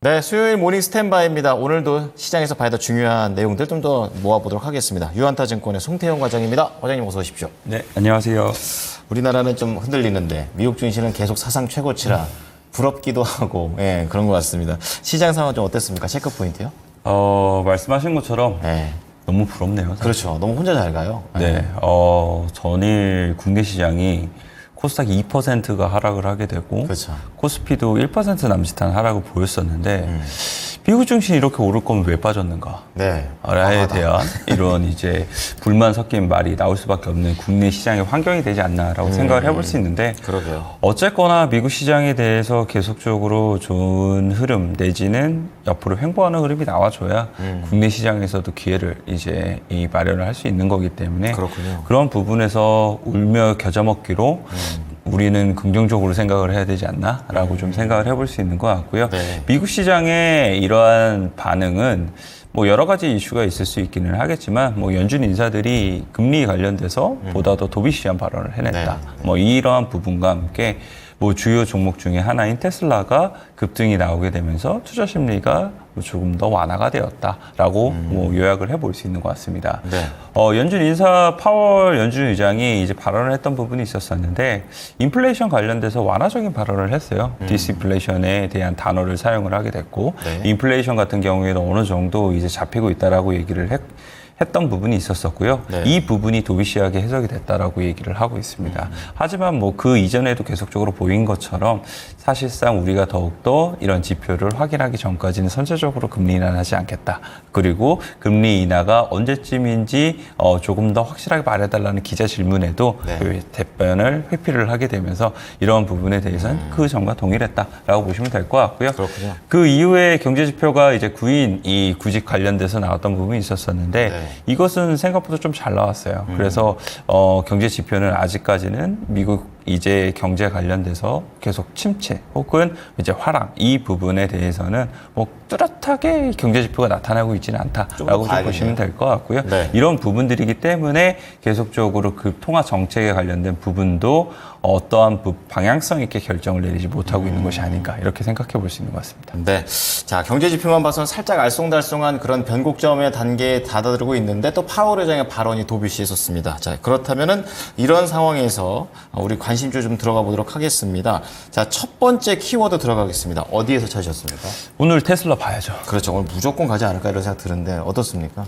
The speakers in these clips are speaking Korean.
네, 수요일 모닝 스탠바이입니다. 오늘도 시장에서 봐야 될 중요한 내용들 좀 더 모아보도록 하겠습니다. 유한타증권의 송태영 과장입니다. 과장님 어서 오십시오. 네, 안녕하세요. 우리나라는 좀 흔들리는데 미국 증시는 계속 사상 최고치라 부럽기도 하고 그런 것 같습니다. 시장 상황 좀 어땠습니까? 체크 포인트요? 말씀하신 것처럼 네. 너무 부럽네요. 사실. 그렇죠. 너무 혼자 잘 가요. 네, 전일 국내 시장이 코스닥이 2%가 하락을 하게 되고 그렇죠. 코스피도 1% 남짓한 하락을 보였었는데 미국 증시 이렇게 오를 거면 왜 빠졌는가? 네. 라에 대한 이런 이제 불만 섞인 말이 나올 수밖에 없는 국내 시장의 환경이 되지 않나라고 생각을 해볼 수 있는데 그러게요. 어쨌거나 미국 시장에 대해서 계속적으로 좋은 흐름 내지는 옆으로 횡보하는 흐름이 나와줘야 국내 시장에서도 기회를 이제 마련을 할 수 있는 거기 때문에 그렇군요. 그런 부분에서 울며 겨자 먹기로 우리는 긍정적으로 생각을 해야 되지 않나라고 좀 생각을 해볼 수 있는 것 같고요. 네. 미국 시장의 이러한 반응은 뭐 여러 가지 이슈가 있을 수 있기는 하겠지만 뭐 연준 인사들이 금리 관련돼서 보다 더 도비시한 발언을 해냈다. 네. 뭐 이러한 부분과 함께 뭐 주요 종목 중에 하나인 테슬라가 급등이 나오게 되면서 투자 심리가 조금 더 완화가 되었다라고 뭐 요약을 해볼 수 있는 것 같습니다. 네. 연준 인사 파월 연준 의장이 이제 발언을 했던 부분이 있었었는데 인플레이션 관련돼서 완화적인 발언을 했어요. 디스인플레이션에 대한 단어를 사용을 하게 됐고 네. 인플레이션 같은 경우에는 어느 정도 이제 잡히고 있다라고 얘기를 했던 부분이 있었었고요. 네. 이 부분이 도비시하게 해석이 됐다라고 얘기를 하고 있습니다. 하지만 뭐 그 이전에도 계속적으로 보인 것처럼 사실상 우리가 더욱더 이런 지표를 확인하기 전까지는 선제적으로 금리 인하하지 않겠다. 그리고 금리 인하가 언제쯤인지 조금 더 확실하게 말해달라는 기자 질문에도 네. 그 답변을 회피를 하게 되면서 이런 부분에 대해서는 그 점과 동일했다라고 보시면 될 것 같고요. 그렇군요. 그 이후에 경제 지표가 이제 구인 이 구직 관련돼서 나왔던 부분이 있었었는데 네. 이것은 생각보다 좀 잘 나왔어요. 그래서 경제 지표는 아직까지는 미국 이제 경제 관련돼서 계속 침체 혹은 이제 하락 이 부분에 대해서는 뭐 뚜렷하게 경제 지표가 나타나고 있지는 않다라고 좀 보시면 될 것 같고요. 네. 이런 부분들이기 때문에 계속적으로 그 통화 정책에 관련된 부분도 어떠한 방향성 있게 결정을 내리지 못하고 있는 것이 아닌가 이렇게 생각해 볼 수 있는 것 같습니다. 네. 자, 경제 지표만 봐서는 살짝 알쏭달쏭한 그런 변곡점의 단계에 다다르고 있는데 또 파월 의장의 발언이 도비시했었습니다. 자, 그렇다면은 이런 상황에서 우리 관심주 좀 들어가 보도록 하겠습니다. 자, 첫 번째 키워드 들어가겠습니다. 어디에서 찾으셨습니까? 오늘 테슬라 봐야죠. 그렇죠. 오늘 무조건 가지 않을까 이런 생각 드는데 어떻습니까?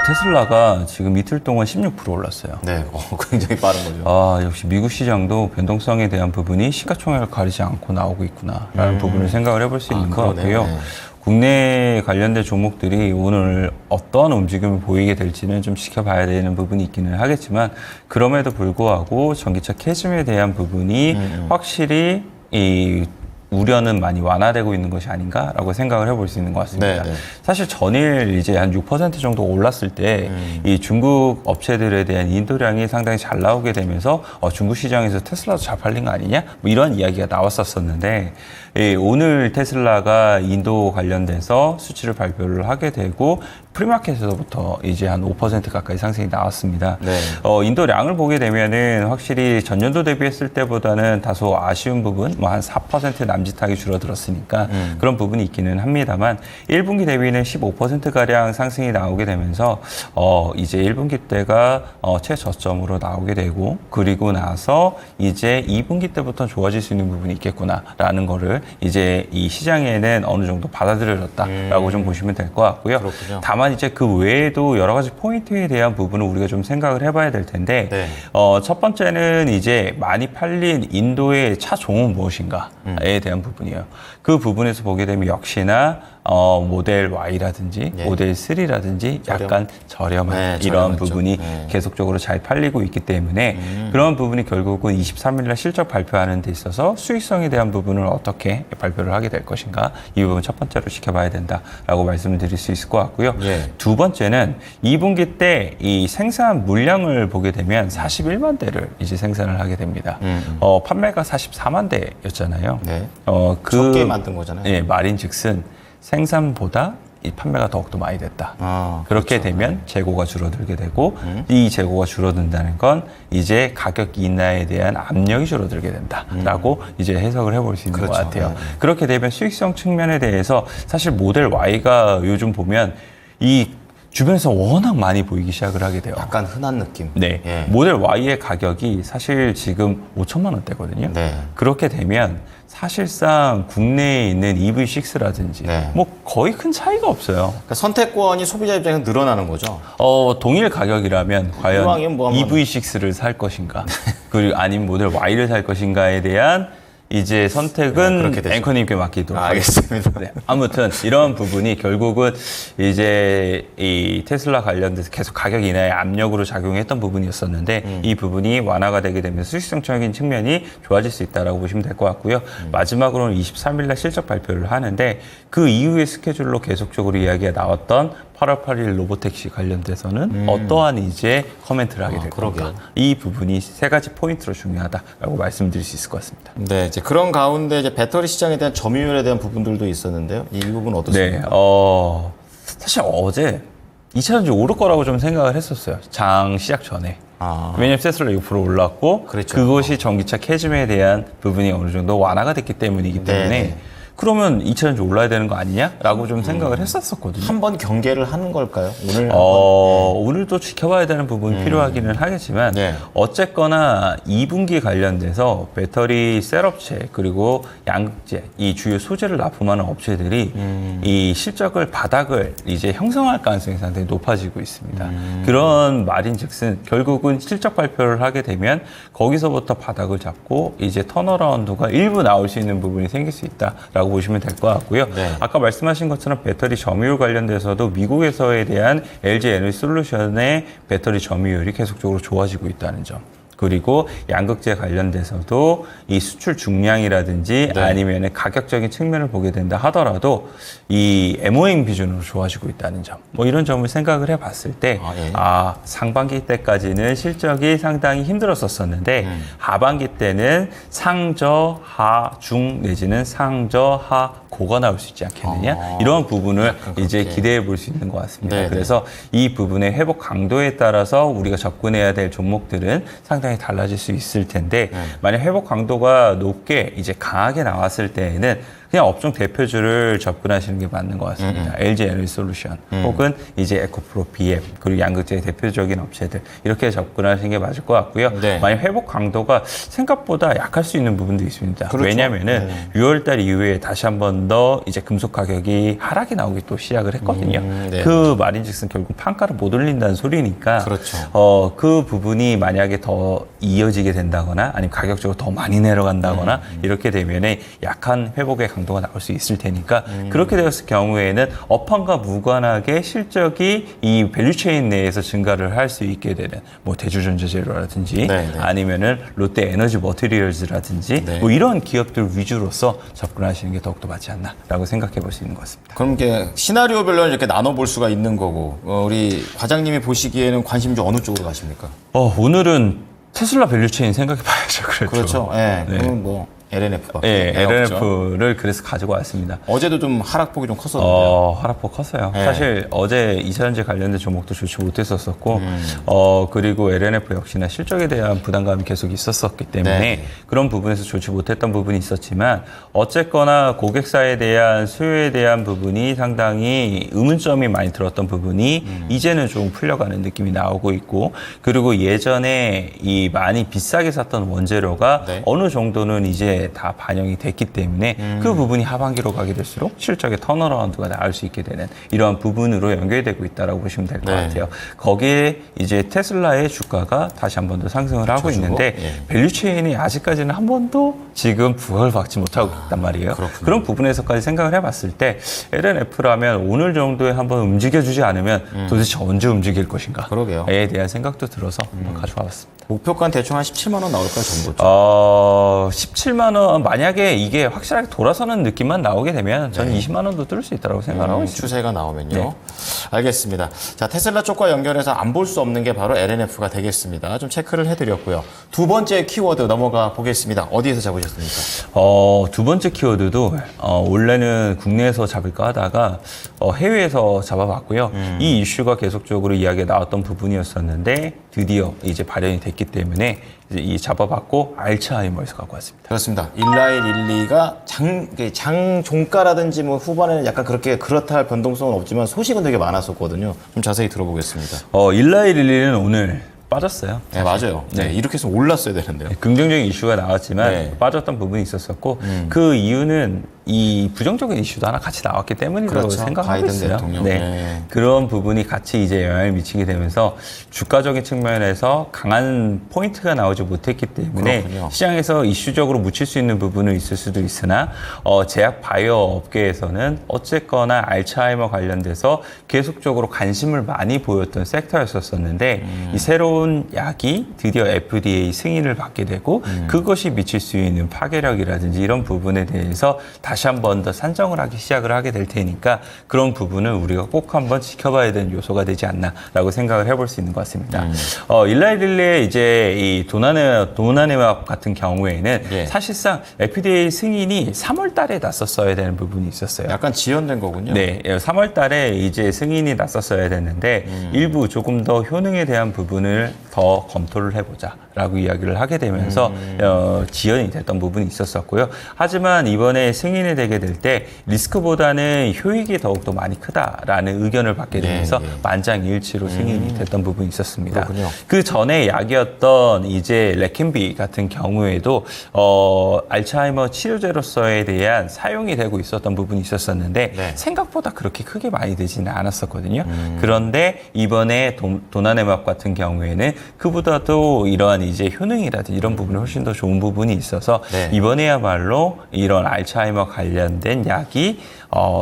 테슬라가 지금 이틀 동안 16% 올랐어요. 네. 굉장히 빠른 거죠. 역시 미국 시장도 변동성에 대한 부분이 시가총액을 가리지 않고 나오고 있구나라는 부분을 생각을 해볼 수 있는 것 그러네요. 같고요. 네. 국내 관련된 종목들이 오늘 어떠한 움직임을 보이게 될지는 좀 지켜봐야 되는 부분이 있기는 하겠지만 그럼에도 불구하고 전기차 캐즘에 대한 부분이 확실히 이 우려는 많이 완화되고 있는 것이 아닌가라고 생각을 해볼 수 있는 것 같습니다. 네, 네. 사실 전일 이제 한 6% 정도 올랐을 때 이 중국 업체들에 대한 인도량이 상당히 잘 나오게 되면서 중국 시장에서 테슬라도 잘 팔린 거 아니냐? 뭐 이런 이야기가 나왔었는데 오늘 테슬라가 인도 관련돼서 수치를 발표를 하게 되고 프리마켓에서부터 이제 한 5% 가까이 상승이 나왔습니다. 네. 인도량을 보게 되면은 확실히 전년도 대비했을 때보다는 다소 아쉬운 부분, 뭐 한 4% 남짓하게 줄어들었으니까 그런 부분이 있기는 합니다만 1분기 대비는 15%가량 상승이 나오게 되면서 이제 1분기 때가 최저점으로 나오게 되고 그리고 나서 이제 2분기 때부터 좋아질 수 있는 부분이 있겠구나라는 거를 이제 이 시장에는 어느 정도 받아들여졌다라고 좀 보시면 될 것 같고요. 그렇군요. 다만 이제 그 외에도 여러 가지 포인트에 대한 부분을 우리가 좀 생각을 해봐야 될 텐데 네. 첫 번째는 이제 많이 팔린 인도의 차종은 무엇인가에 대한 부분이에요. 그 부분에서 보게 되면 역시나 모델 Y라든지 네. 모델 3라든지 약간 저렴한 네, 이런 저렴했죠. 부분이 네. 계속적으로 잘 팔리고 있기 때문에 그런 부분이 결국은 23일 날 실적 발표하는 데 있어서 수익성에 대한 부분을 어떻게 발표를 하게 될 것인가 이 부분 첫 번째로 지켜봐야 된다라고 말씀을 드릴 수 있을 것 같고요. 예. 두 번째는 2분기 때 이 생산 물량을 보게 되면 41만 대를 이제 생산을 하게 됩니다. 판매가 44만 대였잖아요. 네. 적게 적게 만든 거잖아요. 예, 말인즉슨 생산보다 이 판매가 더욱더 많이 됐다. 그렇게 그렇죠. 되면 재고가 줄어들게 되고 이 재고가 줄어든다는 건 이제 가격 인하에 대한 압력이 줄어들게 된다라고 이제 해석을 해볼 수 있는 그렇죠. 것 같아요. 네. 그렇게 되면 수익성 측면에 대해서 사실 모델 Y가 요즘 보면 이 주변에서 워낙 많이 보이기 시작을 하게 돼요. 약간 흔한 느낌. 네, 예. 모델 Y의 가격이 사실 지금 5천만 원대거든요. 네. 그렇게 되면 사실상 국내에 있는 EV6라든지 네. 뭐 거의 큰 차이가 없어요. 그러니까 선택권이 소비자 입장에서 늘어나는 거죠. 동일 가격이라면 과연 이왕이면 뭐 한번- EV6를 살 것인가, 그리고 아니면 모델 Y를 살 것인가에 대한 이제 선택은 그렇게 되죠. 앵커님께 맡기도록 알겠습니다. 네, 아무튼 이런 부분이 결국은 이제 이 테슬라 관련돼서 계속 가격 인하의 압력으로 작용했던 부분이었었는데 이 부분이 완화가 되게 되면서 수익성적인 측면이 좋아질 수 있다라고 보시면 될 것 같고요. 마지막으로는 23일 날 실적 발표를 하는데 그 이후의 스케줄로 계속적으로 이야기가 나왔던 8월 8일 로보택시 관련돼서는 어떠한 이제 코멘트를 하게 될 건가. 그러게요. 이 부분이 세 가지 포인트로 중요하다라고 말씀드릴 수 있을 것 같습니다. 네, 이제 그런 가운데 이제 배터리 시장에 대한 점유율에 대한 부분들도 있었는데요. 이 부분 네, 어떻습니까? 사실 어제 2차전지 오를 거라고 좀 생각을 했었어요. 장 시작 전에. 왜냐면 테슬라 6% 올랐고 그렇죠. 그것이 전기차 캐즘에 대한 부분이 어느 정도 완화가 됐기 때문이기 때문에 네. 그러면 2차전지 올라야 되는 거 아니냐라고 좀 생각을 했었었거든요. 한번 경계를 하는 걸까요? 오늘 오늘도 지켜봐야 되는 부분이 필요하기는 하겠지만 네. 어쨌거나 2분기 관련돼서 배터리 셀업체 그리고 양극재 이 주요 소재를 납품하는 업체들이 이 실적을 바닥을 이제 형성할 가능성이 상당히 높아지고 있습니다. 그런 말인즉슨 결국은 실적 발표를 하게 되면 거기서부터 바닥을 잡고 이제 턴어라운드가 일부 나올 수 있는 부분이 생길 수 있다라고 보시면 될 것 같고요. 네. 아까 말씀하신 것처럼 배터리 점유율 관련돼서도 미국에서에 대한 LG 에너지 솔루션의 배터리 점유율이 계속적으로 좋아지고 있다는 점. 그리고 양극재 관련돼서도 이 수출 중량이라든지 네. 아니면 가격적인 측면을 보게 된다 하더라도 이 MOM 비중으로 좋아지고 있다는 점. 뭐 이런 점을 생각을 해봤을 때 예. 상반기 때까지는 실적이 상당히 힘들었었는데 하반기 때는 상저 하중 내지는 상저 하 고가 나올 수 있지 않겠느냐 이런 부분을 이제 그렇게. 기대해 볼 수 있는 것 같습니다. 네네. 그래서 이 부분의 회복 강도에 따라서 우리가 접근해야 될 종목들은 상당히 달라질 수 있을 텐데 만약 회복 강도가 높게 이제 강하게 나왔을 때에는 그냥 업종 대표주를 접근하시는 게 맞는 것 같습니다. LG 에너지 솔루션 혹은 이제 에코프로 BM 그리고 양극재의 대표적인 업체들 이렇게 접근하시는 게 맞을 것 같고요. 네. 만약 회복 강도가 생각보다 약할 수 있는 부분도 있습니다. 그렇죠. 왜냐하면은 6월달 이후에 다시 한 번 더 이제 금속 가격이 하락이 나오기 또 시작을 했거든요. 네. 그 말인즉슨 결국 판가를 못 올린다는 소리니까 그렇죠. 그 부분이 만약에 더 이어지게 된다거나 아니면 가격적으로 더 많이 내려간다거나 이렇게 되면은 약한 회복의 강도가 나올 수 있을 테니까 그렇게 되었을 경우에는 업황과 무관하게 실적이 이 밸류체인 내에서 증가를 할 수 있게 되는 뭐 대주전자재료라든지 네, 네. 아니면은 롯데 에너지 머티리얼즈라든지 네. 뭐 이런 기업들 위주로서 접근하시는 게 더욱더 맞지 않나라고 생각해 볼 수 있는 것 같습니다. 그럼 이게 시나리오별로 이렇게 나눠볼 수가 있는 거고 우리 과장님이 보시기에는 관심주 어느 쪽으로 가십니까? 오늘은 테슬라 밸류체인 생각해 봐야죠. 그렇죠. 예. 네. 그럼 뭐 LNF밖에 예, 없죠. LNF를 그래서 가지고 왔습니다. 어제도 좀 하락폭이 좀 컸었는데요. 하락폭 컸어요. 네. 사실 어제 2차전지 관련된 종목도 좋지 못했었고, 그리고 LNF 역시나 실적에 대한 부담감이 계속 있었었기 때문에 네. 그런 부분에서 좋지 못했던 부분이 있었지만, 어쨌거나 고객사에 대한 수요에 대한 부분이 상당히 의문점이 많이 들었던 부분이 이제는 좀 풀려가는 느낌이 나오고 있고, 그리고 예전에 이 많이 비싸게 샀던 원재료가 네. 어느 정도는 이제 다 반영이 됐기 때문에 그 부분이 하반기로 가게 될수록 실적의 턴어라운드가 나올 수 있게 되는 이러한 부분으로 연결되고 있다고 보시면 될 것 네. 같아요. 거기에 이제 테슬라의 주가가 다시 한 번 더 상승을 하고 저주고? 있는데 예. 밸류체인이 아직까지는 한 번도 지금 부각을 받지 못하고 있단 말이에요. 그렇군요. 그런 부분에서까지 생각을 해봤을 때 LNF라면 오늘 정도에 한번 움직여주지 않으면 도대체 언제 움직일 것인가에 그러게요. 대한 생각도 들어서 한번 가져와 봤습니다. 목표가는 대충 한 17만 원 나올까요, 정도? 17만 20만 원 만약에 이게 확실하게 돌아서는 느낌만 나오게 되면 저는 네. 20만 원도 뚫을 수 있다고 생각하고 있습니다. 추세가 나오면요. 네. 알겠습니다. 자, 테슬라 쪽과 연결해서 안 볼 수 없는 게 바로 LNF가 되겠습니다. 좀 체크를 해드렸고요. 두 번째 키워드 넘어가 보겠습니다. 어디에서 잡으셨습니까? 두 번째 키워드도 원래는 국내에서 잡을까 하다가 해외에서 잡아봤고요. 이 이슈가 계속적으로 이야기가 나왔던 부분이었었는데 드디어 이제 발현이 됐기 때문에 이제 이 잡아봤고 알츠하이머에서 갖고 왔습니다. 그렇습니다. 일라이 릴리가 장 종가라든지 뭐 후반에는 약간 그렇다 할 변동성은 없지만 소식은 되게 많았었거든요. 좀 자세히 들어보겠습니다. 일라이 릴리는 오늘 빠졌어요. 네, 맞아요. 네, 이렇게 해서 올랐어야 되는데요. 긍정적인 이슈가 나왔지만 네. 빠졌던 부분이 있었었고 그 이유는 이 부정적인 이슈도 하나 같이 나왔기 때문이라고 그렇죠. 생각하고 바이든 있어요. 대통령. 네. 네. 그런 부분이 같이 이제 영향을 미치게 되면서 주가적인 측면에서 강한 포인트가 나오지 못했기 때문에 그렇군요. 시장에서 이슈적으로 묻힐 수 있는 부분은 있을 수도 있으나 제약 바이오 업계에서는 어쨌거나 알츠하이머 관련돼서 계속적으로 관심을 많이 보였던 섹터였었는데 이 새로운 약이 드디어 FDA 승인을 받게 되고 그것이 미칠 수 있는 파괴력이라든지 이런 부분에 대해서 다시 한 번 더 산정을 하기 시작을 하게 될 테니까 그런 부분을 우리가 꼭 한번 지켜봐야 되는 요소가 되지 않나라고 생각을 해볼 수 있는 것 같습니다. 일라이 릴리의 이제 이 도나네와 같은 경우에는 예. 사실상 FDA 승인이 3월 달에 났었어야 되는 부분이 있었어요. 약간 지연된 거군요. 네, 3월 달에 이제 승인이 났었어야 됐는데 일부 조금 더 효능에 대한 부분을 더 검토를 해보자라고 이야기를 하게 되면서 지연이 됐던 부분이 있었었고요. 하지만 이번에 승인이 되게 될 때 리스크보다는 효익이 더욱더 많이 크다라는 의견을 받게 되면서 예. 만장일치로 승인이 됐던 부분이 있었습니다. 그렇군요. 그 전에 약이었던 이제 레켄비 같은 경우에도 알츠하이머 치료제로서에 대한 사용이 되고 있었던 부분이 있었었는데 네. 생각보다 그렇게 크게 많이 되지는 않았었거든요. 그런데 이번에 도나네맙 같은 경우에는 그보다도 이러한 이제 효능이라든지 이런 부분이 훨씬 더 좋은 부분이 있어서 네. 이번에야말로 이런 알츠하이머 관련된 약이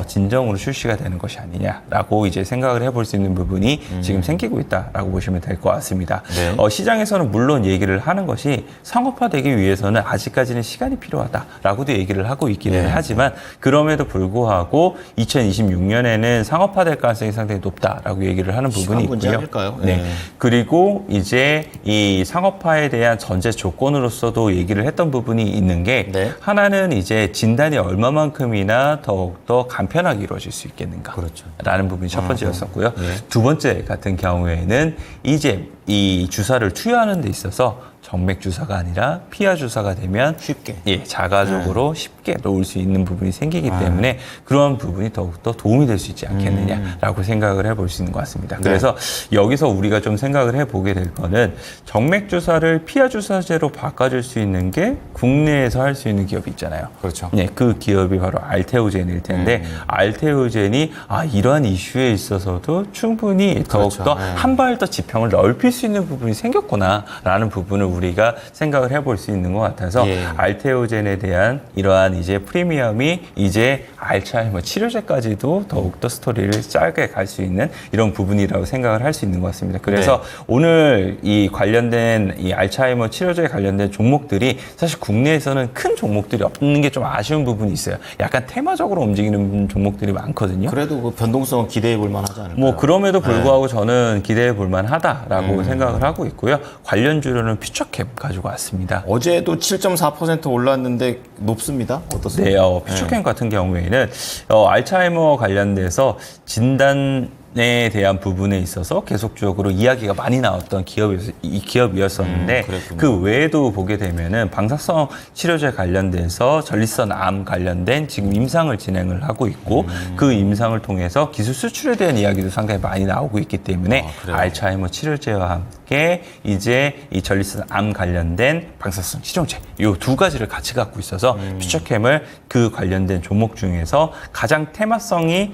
진정으로 출시가 되는 것이 아니냐라고 이제 생각을 해볼 수 있는 부분이 지금 생기고 있다라고 보시면 될 것 같습니다. 네. 시장에서는 물론 얘기를 하는 것이 상업화되기 위해서는 아직까지는 시간이 필요하다라고도 얘기를 하고 있기는 네. 하지만 그럼에도 불구하고 2026년에는 상업화될 가능성이 상당히 높다라고 얘기를 하는 부분이 시간 문제 있고요. 아닐까요? 네. 네. 그리고 이제 이 상업화에 대한 전제 조건으로서도 얘기를 했던 부분이 있는 게 네. 하나는 이제 진단이 얼마만큼이나 더욱더 간편하게 이루어질 수 있겠는가 그렇죠. 라는 부분이 첫 번째였었고요. 네. 두 번째 같은 경우에는 이제 이 주사를 투여하는 데 있어서 정맥 주사가 아니라 피하 주사가 되면 쉽게. 자가적으로 쉽게 놓을 수 있는 부분이 생기기 때문에 그런 부분이 더욱더 도움이 될 수 있지 않겠느냐라고 생각을 해볼 수 있는 것 같습니다. 그래서 여기서 우리가 좀 생각을 해보게 될 거는 정맥 주사를 피하 주사제로 바꿔줄 수 있는 게 국내에서 할 수 있는 기업이 있잖아요. 그렇죠. 네, 그 기업이 바로 알테오젠일 텐데 알테오젠이 이러한 이슈에 있어서도 충분히 더욱더 그렇죠. 네. 한 발 더 지평을 넓힐 수 있는 부분이 생겼구나라는 부분을 우리가 생각을 해볼 수 있는 것 같아서 예. 알테오젠에 대한 이러한 이제 프리미엄이 이제 알츠하이머 치료제까지도 더욱더 스토리를 짧게 갈 수 있는 이런 부분이라고 생각을 할 수 있는 것 같습니다. 그래서 오늘 이 관련된 이 알츠하이머 치료제에 관련된 종목들이 사실 국내에서는 큰 종목들이 없는 게 좀 아쉬운 부분이 있어요. 약간 테마적으로 움직이는 종목들이 많거든요. 그래도 그 변동성은 기대해 볼 만하지 않을까요? 뭐 그럼에도 불구하고 저는 기대해 볼 만하다라고 생각을 하고 있고요. 관련주로는 퓨처캡 가지고 왔습니다. 어제도 7.4% 올랐는데 높습니다. 어떻습니까? 네, 퓨처캠 같은 경우에는 알츠하이머 관련돼서 진단에 대한 부분에 있어서 계속적으로 이야기가 많이 나왔던 기업이었었는데 그랬군요. 그 외에도 보게 되면은 방사성 치료제 관련돼서 전립선 암 관련된 지금 임상을 진행을 하고 있고 그 임상을 통해서 기술 수출에 대한 이야기도 상당히 많이 나오고 있기 때문에 그래요? 알츠하이머 치료제와 함께 이제 이 전립선 암 관련된 방사성 치료제 이 두 가지를 같이 갖고 있어서 퓨처캠을 그 관련된 종목 중에서 가장 테마성이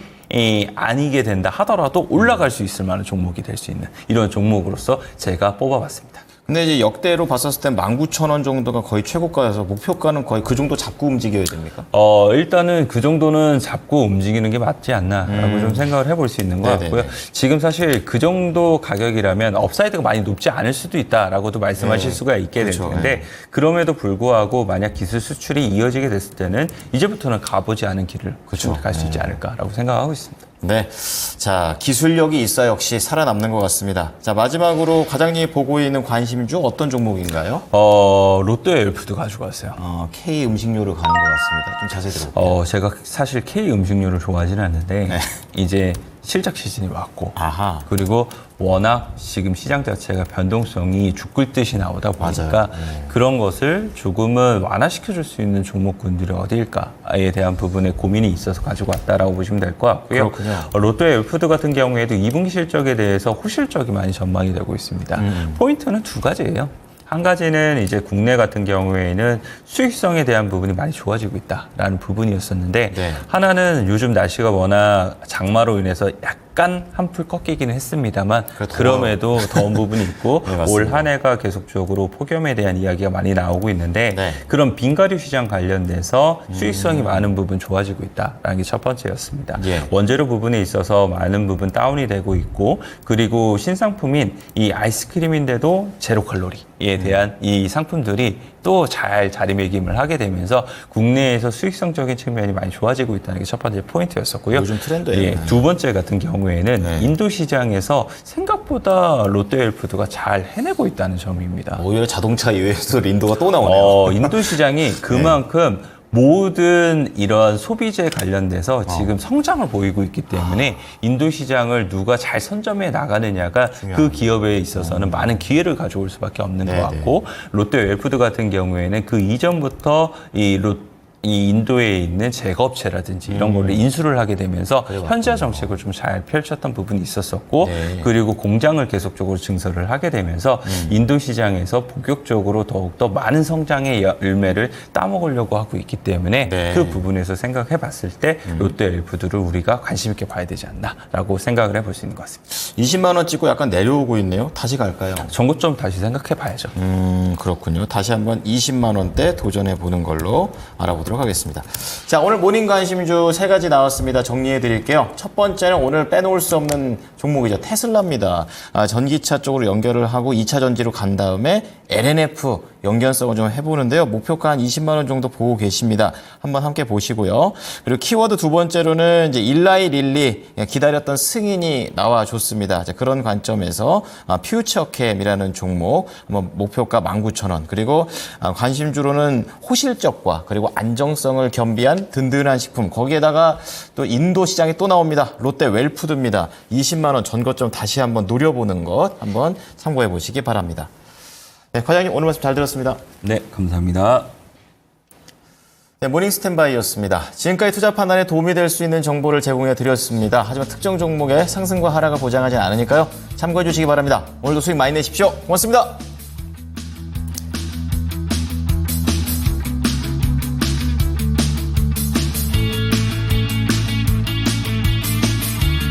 아니게 된다 하더라도 올라갈 수 있을 만한 종목이 될 수 있는 이런 종목으로서 제가 뽑아봤습니다. 근데 이제 역대로 봤었을 때 19,000원 정도가 거의 최고가여서 목표가는 거의 그 정도 잡고 움직여야 됩니까? 일단은 그 정도는 잡고 움직이는 게 맞지 않나라고 좀 생각을 해볼 수 있는 것 같고요. 지금 사실 그 정도 가격이라면 업사이드가 많이 높지 않을 수도 있다라고도 말씀하실 수가 있게 될 텐데 그럼에도 불구하고 만약 기술 수출이 이어지게 됐을 때는 이제부터는 가보지 않은 길을 갈 수 있지 않을까라고 생각하고 있습니다. 네. 자, 기술력이 있어 역시 살아남는 것 같습니다. 자, 마지막으로 과장님이 보고 있는 관심주 어떤 종목인가요? 롯데웰푸드 가지고 왔어요. K 음식료로 가는 것 같습니다. 좀 자세히 들어볼게요. 제가 사실 K 음식료를 좋아하지는 않는데 이제 실적 시즌이 왔고 아하. 그리고 워낙 지금 시장 자체가 변동성이 죽을 듯이 나오다 보니까 그런 것을 조금은 완화시켜줄 수 있는 종목군들이 어디일까에 대한 부분에 고민이 있어서 가지고 왔다라고 보시면 될 것 같고요. 그렇군요. 롯데웰푸드 같은 경우에도 2분기 실적에 대해서 호실적이 많이 전망이 되고 있습니다. 포인트는 두 가지예요. 한 가지는 이제 국내 같은 경우에는 수익성에 대한 부분이 많이 좋아지고 있다라는 부분이었었는데 하나는 요즘 날씨가 워낙 장마로 인해서 약간 한풀 꺾이기는 했습니다만 그럼에도 더운 부분이 있고 올 한 해가 계속적으로 폭염에 대한 이야기가 많이 나오고 있는데 그런 빈과류 시장 관련돼서 수익성이 많은 부분 좋아지고 있다라는 게 첫 번째였습니다. 원재료 부분에 있어서 많은 부분 다운이 되고 있고 그리고 신상품인 이 아이스크림인데도 제로 칼로리에 대한 이 상품들이 또 잘 자리매김을 하게 되면서 국내에서 수익성적인 측면이 많이 좋아지고 있다는 게 첫 번째 포인트였었고요. 요즘 트렌드예요. 두 번째 같은 경우에는 인도 시장에서 생각보다 롯데웰푸드가 잘 해내고 있다는 점입니다. 오히려 자동차 이외에도 인도가 또 나오네요. 인도 시장이 그만큼 모든 이러한 소비재 관련돼서 지금 성장을 보이고 있기 때문에 인도 시장을 누가 잘 선점해 나가느냐가 그 기업에 있어서는 많은 기회를 가져올 수밖에 없는 것 같고 롯데웰푸드 같은 경우에는 그 이전부터 이 인도에 있는 제거업체라든지 이런 거를 인수를 하게 되면서 현지화 정책을 좀 잘 펼쳤던 부분이 있었었고 그리고 공장을 계속적으로 증설을 하게 되면서 인도 시장에서 본격적으로 더욱더 많은 성장의 열매를 따먹으려고 하고 있기 때문에 그 부분에서 생각해 봤을 때 롯데웰푸드를 우리가 관심 있게 봐야 되지 않나라고 생각을 해볼 수 있는 것 같습니다. 20만 원 찍고 약간 내려오고 있네요. 다시 갈까요? 전고점 다시 생각해 봐야죠. 그렇군요. 다시 한번 20만 원대 도전해 보는 걸로 알아보도록 하겠습니다. 자, 오늘 모닝 관심주 3가지 나왔습니다. 정리해 드릴게요. 첫 번째는 오늘 빼놓을 수 없는 종목이죠. 테슬라입니다. 전기차 쪽으로 연결을 하고 2차 전지로 간 다음에 LNF 연결성을 좀 해보는데요. 목표가 한 20만 원 정도 보고 계십니다. 한번 함께 보시고요. 그리고 키워드 두 번째로는 이제 일라이 릴리 기다렸던 승인이 나와줬습니다. 그런 관점에서 퓨처캠이라는 종목 한번 목표가 19,000원 그리고 관심주로는 호실적과 그리고 안정성을 겸비한 든든한 식품 거기에다가 또 인도 시장이 또 나옵니다. 롯데웰푸드입니다. 20만 원 전고점 다시 한번 노려보는 것 한번 참고해 보시기 바랍니다. 네, 과장님 오늘 말씀 잘 들었습니다. 네, 감사합니다. 네, 모닝 스탠바이였습니다. 지금까지 투자 판단에 도움이 될 수 있는 정보를 제공해 드렸습니다. 하지만 특정 종목의 상승과 하락을 보장하지 않으니까요. 참고해 주시기 바랍니다. 오늘도 수익 많이 내십시오. 고맙습니다.